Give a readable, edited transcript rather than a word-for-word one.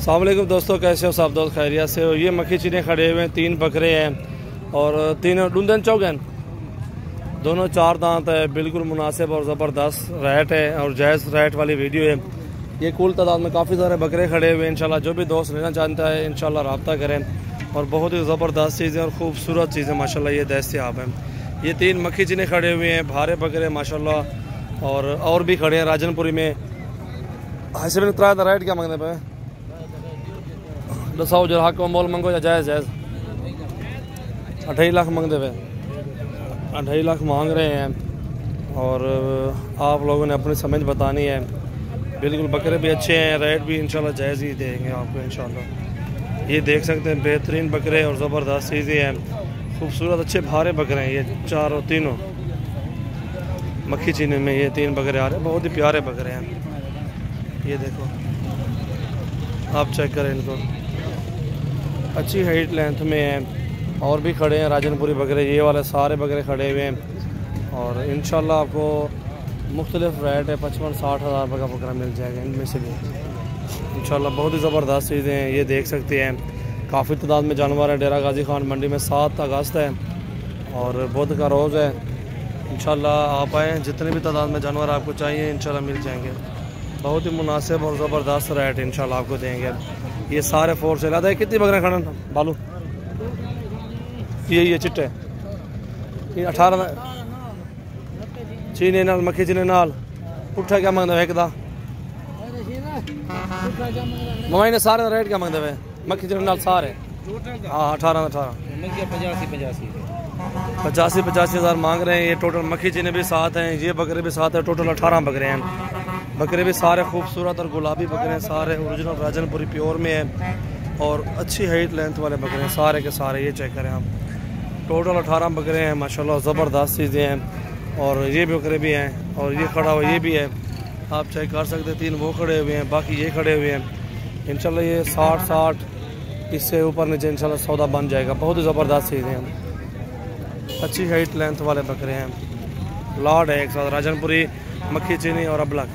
अस्सलाम वालेकुम दोस्तों, कैसे हो सब दोस्त? खैरियत से हो? ये मक्खी चीने खड़े हुए हैं, 3 बकरे हैं और तीनों डूंदन चौक हैं, दोनों 4 दांत है। बिल्कुल मुनासिब और ज़बरदस्त रेट है और जायज़ रेट वाली वीडियो है। ये कुल तादाद में काफ़ी सारे बकरे खड़े हुए हैं। इंशाल्लाह जो भी दोस्त लेना चाहता है इंशाल्लाह रब्ता करें। और बहुत ही ज़बरदस्त चीज़ें और ख़ूबसूरत चीज़ें माशाल्लाह ये दस्तयाब हैं। ये 3 मक्खी चीने खड़े हुए हैं, भारे बकरे माशाल्लाह। और भी खड़े हैं राजनपुरी में। हासिब ने तरा रेट क्या मांगने पे? दसाओ जो हक मोल मंगो या जायज़ 28 लाख मांगते पे, 28 लाख मांग रहे हैं। और आप लोगों ने अपनी समझ बतानी है। बिल्कुल बकरे भी अच्छे हैं, रेट भी इंशाल्लाह जायज़ ही देंगे आपको इंशाल्लाह। ये देख सकते हैं बेहतरीन बकरे और ज़बरदस्त चीज़ें हैं, खूबसूरत अच्छे भारे बकरे हैं। ये चारों तीनों मक्खी चीने में ये 3 बकरे आ रहे हैं, बहुत ही प्यारे बकरे हैं। ये देखो, आप चेक करें इनको, अच्छी हाइट लेंथ में हैं। और भी खड़े हैं राजनपुरी बकरे, ये वाले सारे बकरे खड़े हुए हैं। और इंशाल्लाह आपको मुख्तलिफ रेट है, 55-60 हज़ार रुपये का बकरा मिल जाएगा इनमें से भी इंशाल्लाह। बहुत ही ज़बरदस्त चीज़ें हैं, ये देख सकते हैं। काफ़ी तादाद में जानवर है। डेरा गाजी खान मंडी में 7 अगस्त है और बुध का रोज़ है। इंशाल्लाह आप आएँ, जितने भी तादाद में जानवर आपको चाहिए इंशाल्लाह मिल जाएंगे। बहुत ही मुनासिब और ज़बरदस्त रेट इंशाल्लाह आपको देंगे। ये सारे फोर से लाता है। कितनी बकरे खड़े बालू? ये चिट्टे 18 चीने नाल मक्खी चीने नाल पुट्ठा क्या मांगते हैं? एक दा ममाई ने सारे रेट क्या मांगते हैं मक्खी चीने नाल सारे? हाँ 18 85 हज़ार मांग रहे हैं। ये टोटल मक्खी चीने भी साथ हैं, ये बकरे भी साथ हैं। टोटल 18 बकरे हैं। बकरे भी सारे खूबसूरत और गुलाबी बकरे हैं, सारे ओरिजिनल राजनपुरी प्योर में हैं और अच्छी हाइट लेंथ वाले बकरे हैं सारे के सारे। ये चेक करें आप, टोटल 18 बकरे हैं माशाल्लाह, ज़बरदस्त चीज़ें हैं। और ये बकरे भी हैं और ये खड़ा हुआ ये भी है, आप चेक कर सकते हैं। 3 वो खड़े हुए हैं, बाकी ये खड़े हुए हैं। इंशाल्लाह ये 60 इससे ऊपर नीचे इंशाल्लाह सौदा बन जाएगा। बहुत ही ज़बरदस्त चीज़ें हैं, अच्छी हाइट लेंथ वाले बकरे हैं। लॉट है एक साथ राजनपुरी, मक्खी चीनी और अबलक।